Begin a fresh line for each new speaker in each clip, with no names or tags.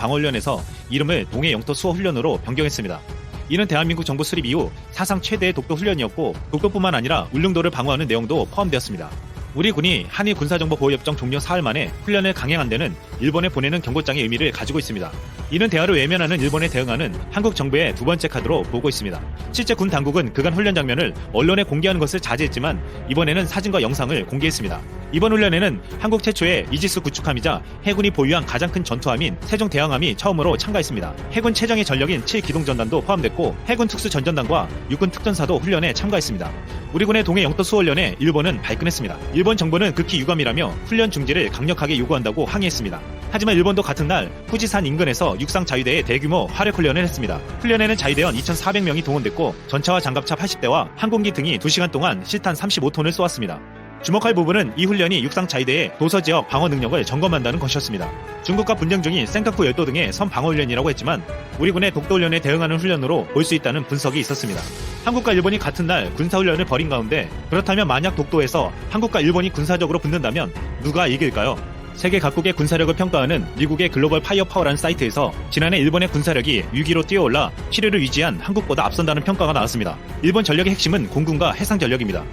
방어훈련에서 이름을 동해 영토 수호 훈련으로 변경했습니다. 이는 대한민국 정부 수립 이후 사상 최대의 독도 훈련이었고 독도뿐만 아니라 울릉도를 방어하는 내용도 포함되었습니다. 우리 군이 한일 군사정보보호협정 종료 사흘 만에 훈련을 강행한 데는 일본에 보내는 경고장의 의미를 가지고 있습니다. 이는 대화를 외면하는 일본에 대응하는 한국 정부의 두 번째 카드로 보고 있습니다. 실제 군 당국은 그간 훈련 장면을 언론에 공개하는 것을 자제했지만 이번에는 사진과 영상을 공개했습니다. 이번 훈련에는 한국 최초의 이지스 구축함이자 해군이 보유한 가장 큰 전투함인 세종대왕함이 처음으로 참가했습니다. 해군 최정예 전력인 7기동전단도 포함됐고 해군 특수전전단과 육군 특전사도 훈련에 참가했습니다. 우리 군의 동해 영토 수호훈련에 일본은 발끈했습니다. 일본 정부는 극히 유감이라며 훈련 중지를 강력하게 요구한다고 항의했습니다. 하지만 일본도 같은 날 후지산 인근에서 육상 자위대의 대규모 화력 훈련을 했습니다. 훈련에는 자위대원 2,400명이 동원됐고 전차와 장갑차 80대와 항공기 등이 2시간 동안 실탄 35톤을 쏘았습니다. 주목할 부분은 이 훈련이 육상 자위대의 도서지역 방어 능력을 점검한다는 것이었습니다. 중국과 분쟁 중인 센카쿠 열도 등의 선 방어 훈련이라고 했지만 우리 군의 독도 훈련에 대응하는 훈련으로 볼 수 있다는 분석이 있었습니다. 한국과 일본이 같은 날 군사훈련을 벌인 가운데 그렇다면 만약 독도에서 한국과 일본이 군사적으로 붙는다면 누가 이길까요? 세계 각국의 군사력을 평가하는 미국의 글로벌 파이어파워라는 사이트에서 지난해 일본의 군사력이 6위로 뛰어올라 7위를 유지한 한국보다 앞선다는 평가가 나왔습니다. 일본 전력의 핵심은 공군과 해상 전력입니다.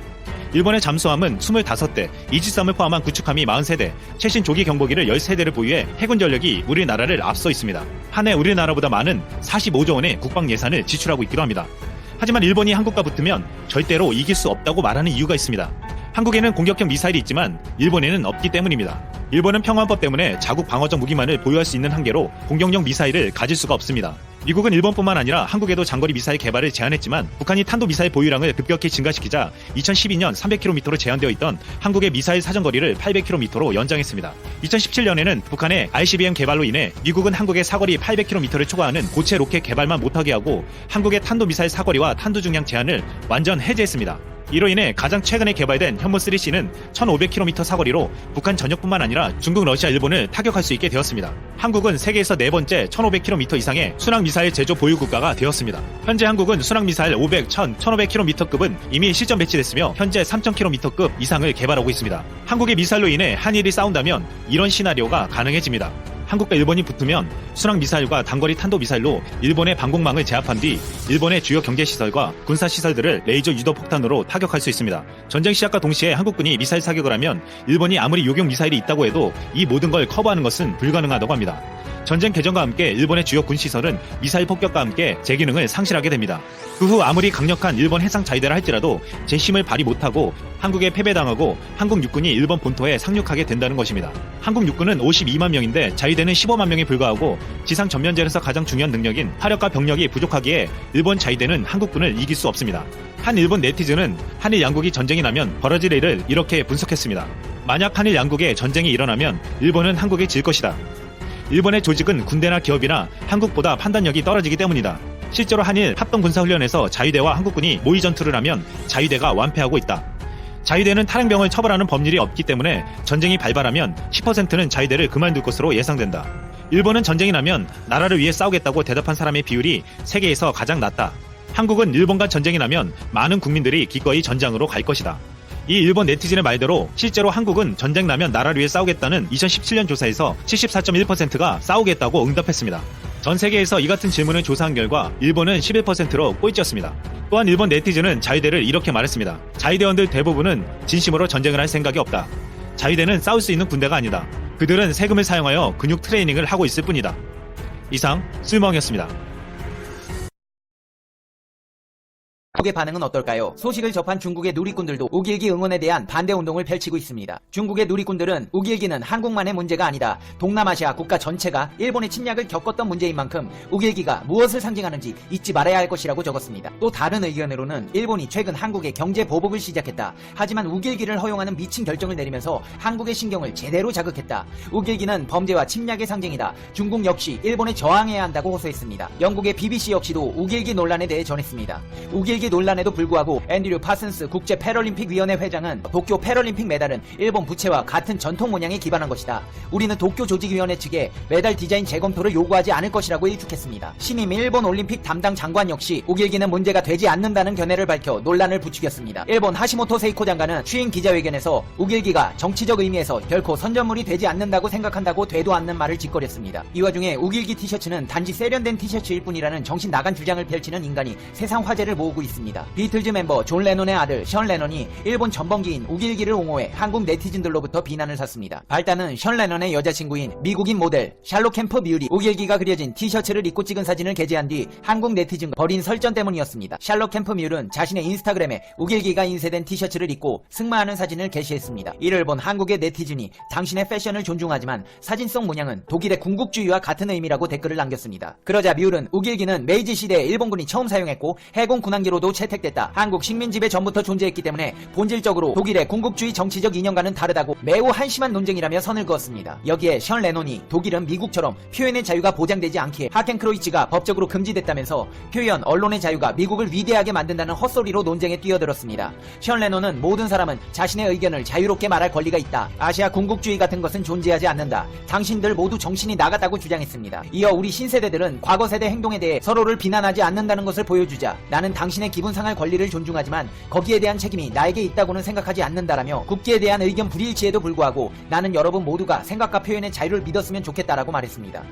일본의 잠수함은 25대, 이지스함을 포함한 구축함이 43대, 최신 조기 경보기를 13대를 보유해 해군 전력이 우리나라를 앞서 있습니다. 한 해 우리나라보다 많은 45조 원의 국방 예산을 지출하고 있기도 합니다. 하지만 일본이 한국과 붙으면 절대로 이길 수 없다고 말하는 이유가 있습니다. 한국에는 공격형 미사일이 있지만 일본에는 없기 때문입니다. 일본은 평화헌법 때문에 자국 방어적 무기만을 보유할 수 있는 한계로 공격용 미사일을 가질 수가 없습니다. 미국은 일본뿐만 아니라 한국에도 장거리 미사일 개발을 제한했지만 북한이 탄도미사일 보유량을 급격히 증가시키자 2012년 300km로 제한되어 있던 한국의 미사일 사정거리를 800km로 연장했습니다. 2017년에는 북한의 ICBM 개발로 인해 미국은 한국의 사거리 800km를 초과하는 고체 로켓 개발만 못하게 하고 한국의 탄도미사일 사거리와 탄두 중량 제한을 완전 해제했습니다. 이로 인해 가장 최근에 개발된 현무3C는 1500km 사거리로 북한 전역뿐만 아니라 중국, 러시아, 일본을 타격할 수 있게 되었습니다. 한국은 세계에서 네 번째 1500km 이상의 순항미사일 제조 보유 국가가 되었습니다. 현재 한국은 순항미사일 500, 1000, 1500km급은 이미 실전 배치됐으며 현재 3000km급 이상을 개발하고 있습니다. 한국의 미사일로 인해 한일이 싸운다면 이런 시나리오가 가능해집니다. 한국과 일본이 붙으면 순항미사일과 단거리 탄도미사일로 일본의 방공망을 제압한 뒤 일본의 주요 경제시설과 군사시설들을 레이저 유도폭탄으로 타격할 수 있습니다. 전쟁 시작과 동시에 한국군이 미사일 사격을 하면 일본이 아무리 요격 미사일이 있다고 해도 이 모든 걸 커버하는 것은 불가능하다고 합니다. 전쟁 개전과 함께 일본의 주요 군시설은 미사일 폭격과 함께 제 기능을 상실하게 됩니다. 그 후 아무리 강력한 일본 해상 자위대라 할지라도 제 힘을 발휘 못하고 한국에 패배당하고 한국 육군이 일본 본토에 상륙하게 된다는 것입니다. 한국 육군은 52만 명인데 자위대는 15만 명에 불과하고 지상 전면전에서 가장 중요한 능력인 화력과 병력이 부족하기에 일본 자위대는 한국군을 이길 수 없습니다. 한 일본 네티즌은 한일 양국이 전쟁이 나면 벌어질 일을 이렇게 분석했습니다. 만약 한일 양국에 전쟁이 일어나면 일본은 한국에 질 것이다. 일본의 조직은 군대나 기업이나 한국보다 판단력이 떨어지기 때문이다. 실제로 한일 합동군사훈련에서 자위대와 한국군이 모의 전투를 하면 자위대가 완패하고 있다. 자위대는 탈행병을 처벌하는 법률이 없기 때문에 전쟁이 발발하면 10%는 자위대를 그만둘 것으로 예상된다. 일본은 전쟁이 나면 나라를 위해 싸우겠다고 대답한 사람의 비율이 세계에서 가장 낮다. 한국은 일본과 전쟁이 나면 많은 국민들이 기꺼이 전장으로 갈 것이다. 이 일본 네티즌의 말대로 실제로 한국은 전쟁 나면 나라를 위해 싸우겠다는 2017년 조사에서 74.1%가 싸우겠다고 응답했습니다. 전 세계에서 이 같은 질문을 조사한 결과 일본은 11%로 꼴찌였습니다. 또한 일본 네티즌은 자위대를 이렇게 말했습니다. 자위대원들 대부분은 진심으로 전쟁을 할 생각이 없다. 자위대는 싸울 수 있는 군대가 아니다. 그들은 세금을 사용하여 근육 트레이닝을 하고 있을 뿐이다. 이상 쓸멍이었습니다.
중국의 반응은 어떨까요? 소식을 접한 중국의 누리꾼들도 우길기 응원에 대한 반대 운동을 펼치고 있습니다. 중국의 누리꾼들은 우길기는 한국만의 문제가 아니다. 동남아시아 국가 전체가 일본의 침략을 겪었던 문제인 만큼 우길기가 무엇을 상징하는지 잊지 말아야 할 것이라고 적었습니다. 또 다른 의견으로는 일본이 최근 한국의 경제 보복을 시작했다. 하지만 우길기를 허용하는 미친 결정을 내리면서 한국의 신경을 제대로 자극했다. 우길기는 범죄와 침략의 상징이다. 중국 역시 일본에 저항해야 한다고 호소했습니다. 영국의 BBC 역시도 우길기 논란에 대해 전했습니다. 우길기 논란에도 불구하고 앤드류 파슨스 국제 패럴림픽 위원회 회장은 도쿄 패럴림픽 메달은 일본 부채와 같은 전통 문양에 기반한 것이다. 우리는 도쿄 조직위원회 측에 메달 디자인 재검토를 요구하지 않을 것이라고 일축했습니다. 신임 일본 올림픽 담당 장관 역시 우길기는 문제가 되지 않는다는 견해를 밝혀 논란을 부추겼습니다. 일본 하시모토 세이코 장관은 취임 기자회견에서 우길기가 정치적 의미에서 결코 선전물이 되지 않는다고 생각한다고 되도 않는 말을 짓거렸습니다. 이 와중에 우길기 티셔츠는 단지 세련된 티셔츠일 뿐이라는 정신 나간 주장을 펼치는 인간이 세상 화제를 모으고 있습니다. 비틀즈 멤버 존 레논의 아들 션 레논이 일본 전범기인 우길기를 옹호해 한국 네티즌들로부터 비난을 샀습니다. 발단은 션 레논의 여자친구인 미국인 모델 샬롯 캠프 뮤리 우길기가 그려진 티셔츠를 입고 찍은 사진을 게재한 뒤 한국 네티즌과 벌인 설전 때문이었습니다. 샬롯 캠프 뮤는 자신의 인스타그램에 우길기가 인쇄된 티셔츠를 입고 승마하는 사진을 게시했습니다. 이를 본 한국의 네티즌이 당신의 패션을 존중하지만 사진 속 문양은 독일의 군국주의와 같은 의미라고 댓글을 남겼습니다. 그러자 뮤는 우길기는 메이지 시대에 일본군이 처음 사용했고 해공 군함기로도 채택됐다. 한국 식민지배 전부터 존재했기 때문에 본질적으로 독일의 군국주의 정치적 이념과는 다르다고 매우 한심한 논쟁이라며 선을 그었습니다. 여기에 션 레논이 독일은 미국처럼 표현의 자유가 보장되지 않기에 하켄크로이츠가 법적으로 금지됐다면서 표현, 언론의 자유가 미국을 위대하게 만든다는 헛소리로 논쟁에 뛰어들었습니다. 션 레논은 모든 사람은 자신의 의견을 자유롭게 말할 권리가 있다. 아시아 군국주의 같은 것은 존재하지 않는다. 당신들 모두 정신이 나갔다고 주장했습니다. 이어 우리 신세대들은 과거 세대 행동에 대해 서로를 비난하지 않는다는 것을 보여주자. 나는 당신의 기분 상할 권리를 존중하지만 거기에 대한 책임이 나에게 있다고는 생각하지 않는다라며 국기에 대한 의견 불일치에도 불구하고 나는 여러분 모두가 생각과 표현의 자유를 믿었으면 좋겠다라고 말했습니다.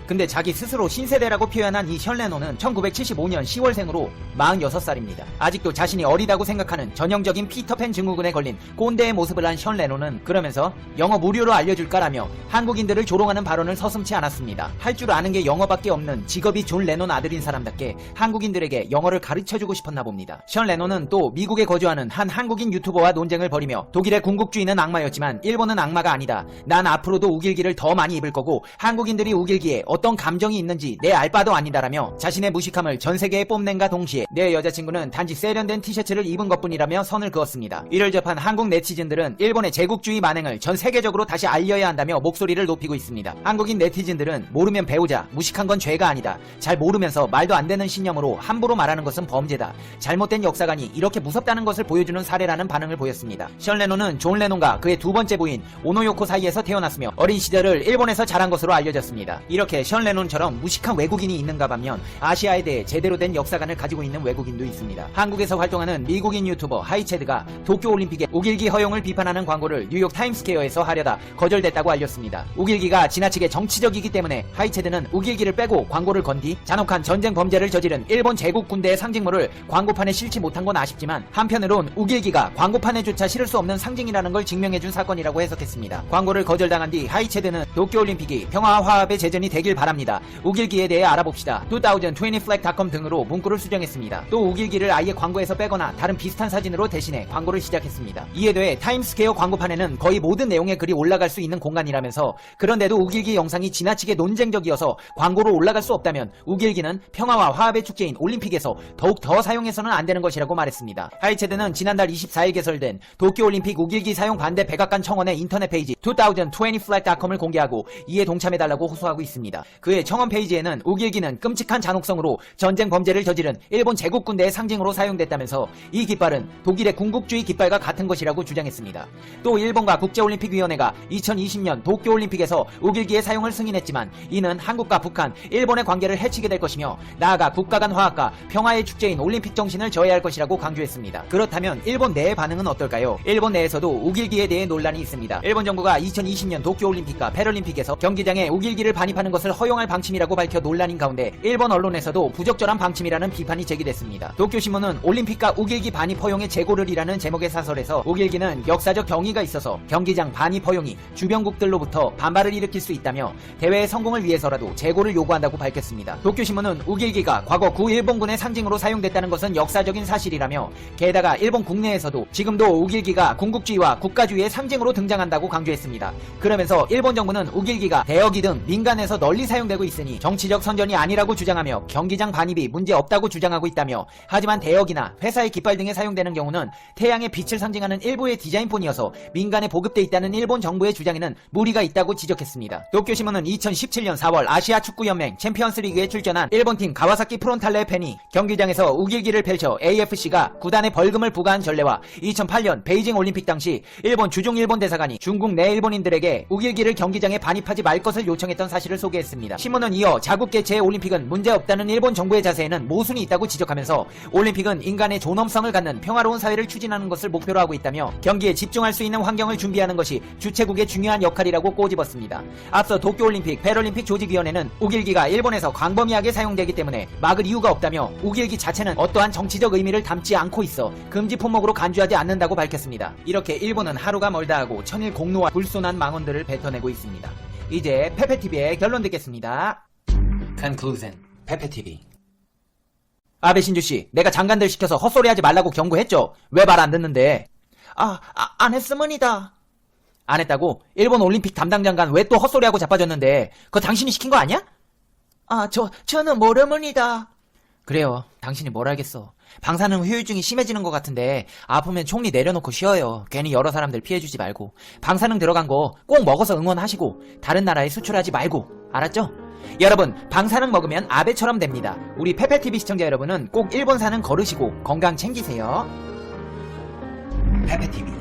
근데 자기 스스로 신세대라고 표현한 이 션 레논은 1975년 10월생으로 46살입니다. 아직도 자신이 어리다고 생각하는 전형적인 피터팬 증후군에 걸린 꼰대의 모습을 한 션 레논은 그러면서 영어 무료로 알려줄까라며 한국인들을 조롱하는 발언을 서슴지 않았습니다. 할 줄 아는 게 영어밖에 없는 직업이 존 레논 아들인 사람답게 한국인들에게 영어를 가르쳐주고 싶었나 봅니다. 션 레논은 또 미국에 거주하는 한 한국인 유튜버와 논쟁을 벌이며 독일의 군국주의는 악마였지만 일본은 악마가 아니다. 난 앞으로도 우길기를 더 많이 입을 거고 한국인들이 우길기에 어떤 감정이 있는지 내 알 바도 아니다라며 자신의 무식함을 전 세계에 뽐낸과 동시에 내 여자친구는 단지 세련된 티셔츠를 입은 것뿐이라며 선을 그었습니다. 이를 접한 한국 네티즌들은 일본의 제국주의 만행을 전 세계적으로 다시 알려야 한다며 목소리를 높이고 있습니다. 한국인 네티즌들은 모르면 배우자, 무식한 건 죄가 아니다. 잘 모르면서 말도 안 되는 신념으로 함부로 말하는 것은 범죄다. 잘못된 역사관이 이렇게 무섭다는 것을 보여주는 사례라는 반응을 보였습니다. 션 레논은 존 레논과 그의 두 번째 부인 오노요코 사이에서 태어났으며 어린 시절을 일본에서 자란 것으로 알려졌습니다. 이렇게 션 레논처럼 무식한 외국인이 있는가 반면 아시아에 대해 제대로 된 역사관을 가지고 있는 외국인도 있습니다. 한국에서 활동하는 미국인 유튜버 하이체드가 도쿄올림픽의 우길기 허용을 비판하는 광고를 뉴욕 타임스퀘어에서 하려다 거절됐다고 알렸습니다. 우길기가 지나치게 정치적이기 때문에 하이체드는 우길기를 빼고 광고를 건 뒤 잔혹한 전쟁 범죄를 저지른 일본 제국 군대의 상징물을 광고판에 실지 못한 건 아쉽지만 한편으론 우길기가 광고판에조차 실을 수 없는 상징이라는 걸 증명해준 사건이라고 해석했습니다. 광고를 거절당한 뒤 하이체드는 도쿄올림픽이 평화와 화합의 제전이 되길 바랍니다. 우길기에 대해 알아봅시다. 2020flag.com 등으로 문구를 수정했습니다. 또 우길기를 아예 광고에서 빼거나 다른 비슷한 사진으로 대신해 광고를 시작했습니다. 이에 대해 타임스퀘어 광고판에는 거의 모든 내용의 글이 올라갈 수 있는 공간이라면서 그런데도 우길기 영상이 지나치게 논쟁적이어서 광고로 올라갈 수 없다면 우길기는 평화와 화합의 축제인 올림픽에서 더욱 더 사용해서는 안 되는 것이라고 말했습니다. 하이체드는 지난달 24일 개설된 도쿄올림픽 우길기 사용 반대 백악관 청원의 인터넷 페이지 2020flag.com을 공개하고 이에 동참해달라고 호소하고 있습니다. 그의 청원 페이지에는 우길기는 끔찍한 잔혹성으로 전쟁 범죄를 저지른 일본 제국군대의 상징으로 사용됐다면서 이 깃발은 독일의 군국주의 깃발과 같은 것이라고 주장했습니다. 또 일본과 국제올림픽위원회가 2020년 도쿄올림픽에서 우길기의 사용을 승인했지만 이는 한국과 북한, 일본의 관계를 해치게 될 것이며 나아가 국가 간 화합과 평화의 축제인 올림픽 정신을 저해할 것이라고 강조했습니다. 그렇다면 일본 내의 반응은 어떨까요? 일본 내에서도 우길기에 대해 논란이 있습니다. 일본 정부가 2020년 도쿄올림픽과 패럴림픽에서 경기장에 우길기를 반입하는 것을 허용할 방침이라고 밝혀 논란인 가운데 일본 언론에서도 부적절한 방침이라는 비판이 제기됐습니다. 도쿄신문은 올림픽과 우길기 반입 허용의 재고를이라는 제목의 사설에서 우길기는 역사적 경위가 있어서 경기장 반입 허용이 주변국들로부터 반발을 일으킬 수 있다며 대회의 성공을 위해서라도 재고를 요구한다고 밝혔습니다. 도쿄신문은 우길기가 과거 구일본군의 상징으로 사용됐다는 것은 역사적인 사실이라며 게다가 일본 국내에서도 지금도 우길기가 군국주의와 국가주의의 상징으로 등장한다고 강조했습니다. 그러면서 일본 정부는 우길기가 대여기 등 민간에서 널리 널리 사용되고 있으니 정치적 선전이 아니라고 주장하며 경기장 반입이 문제 없다고 주장하고 있다며, 하지만 대역이나 회사의 깃발 등에 사용되는 경우는 태양의 빛을 상징하는 일부의 디자인폰이어서 민간에 보급돼 있다는 일본 정부의 주장에는 무리가 있다고 지적했습니다. 도쿄신문은 2017년 4월 아시아 축구연맹 챔피언스 리그에 출전한 일본팀 가와사키 프론탈레 팬이 경기장에서 우길기를 펼쳐 AFC가 구단에 벌금을 부과한 전례와 2008년 베이징 올림픽 당시 일본 주중 일본 대사관이 중국 내 일본인들에게 우길기를 경기장에 반입하지 말 것을 요청했던 사실을 소개했습니다. 신문은 이어 자국 개최의 올림픽은 문제없다는 일본 정부의 자세에는 모순이 있다고 지적하면서 올림픽은 인간의 존엄성을 갖는 평화로운 사회를 추진하는 것을 목표로 하고 있다며 경기에 집중할 수 있는 환경을 준비하는 것이 주최국의 중요한 역할이라고 꼬집었습니다. 앞서 도쿄올림픽, 패럴림픽 조직위원회는 우길기가 일본에서 광범위하게 사용되기 때문에 막을 이유가 없다며 우길기 자체는 어떠한 정치적 의미를 담지 않고 있어 금지 품목으로 간주하지 않는다고 밝혔습니다. 이렇게 일본은 하루가 멀다 하고 천일 공노와 불손한 망언들을 뱉어내고 있습니다. 이제 페페TV의 결론 듣겠습니다. Conclusion. 페페TV. 아베 신주씨, 내가 장관들 시켜서 헛소리하지 말라고 경고했죠? 왜 말 안 듣는데? 안 했으문이다. 안 했다고? 일본 올림픽 담당 장관 왜 또 헛소리하고 자빠졌는데? 그거 당신이 시킨 거 아니야? 저는 모르문이다. 그래요. 당신이 뭘 알겠어. 방사능 후유증이 심해지는 것 같은데 아프면 총리 내려놓고 쉬어요. 괜히 여러 사람들 피해주지 말고. 방사능 들어간 거 꼭 먹어서 응원하시고 다른 나라에 수출하지 말고. 알았죠? 여러분, 방사능 먹으면 아베처럼 됩니다. 우리 페페TV 시청자 여러분은 꼭 일본사는 거르시고 건강 챙기세요. 페페TV.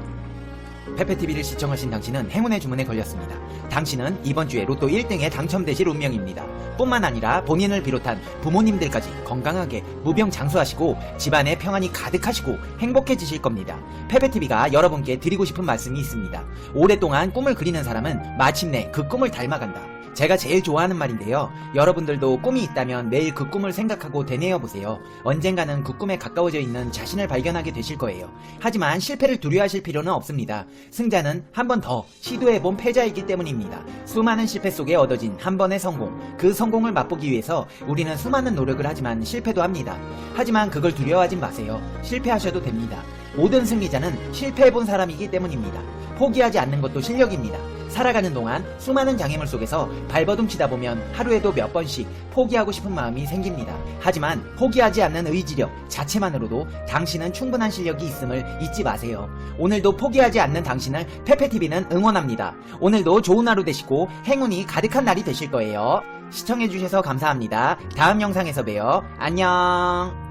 페페TV를 시청하신 당신은 행운의 주문에 걸렸습니다. 당신은 이번 주에 로또 1등에 당첨되실 운명입니다. 뿐만 아니라 본인을 비롯한 부모님들까지 건강하게 무병장수하시고 집안에 평안이 가득하시고 행복해지실 겁니다. 페페TV가 여러분께 드리고 싶은 말씀이 있습니다. 오랫동안 꿈을 그리는 사람은 마침내 그 꿈을 닮아간다. 제가 제일 좋아하는 말인데요. 여러분들도 꿈이 있다면 매일 그 꿈을 생각하고 되뇌어보세요. 언젠가는 그 꿈에 가까워져 있는 자신을 발견하게 되실 거예요. 하지만 실패를 두려워하실 필요는 없습니다. 승자는 한 번 더 시도해본 패자이기 때문입니다. 수많은 실패 속에 얻어진 한 번의 성공, 그 성공을 맛보기 위해서 우리는 수많은 노력을 하지만 실패도 합니다. 하지만 그걸 두려워하지 마세요. 실패하셔도 됩니다. 모든 승리자는 실패해본 사람이기 때문입니다. 포기하지 않는 것도 실력입니다. 살아가는 동안 수많은 장애물 속에서 발버둥치다 보면 하루에도 몇 번씩 포기하고 싶은 마음이 생깁니다. 하지만 포기하지 않는 의지력 자체만으로도 당신은 충분한 실력이 있음을 잊지 마세요. 오늘도 포기하지 않는 당신을 페페TV는 응원합니다. 오늘도 좋은 하루 되시고 행운이 가득한 날이 되실 거예요. 시청해주셔서 감사합니다. 다음 영상에서 봬요. 안녕.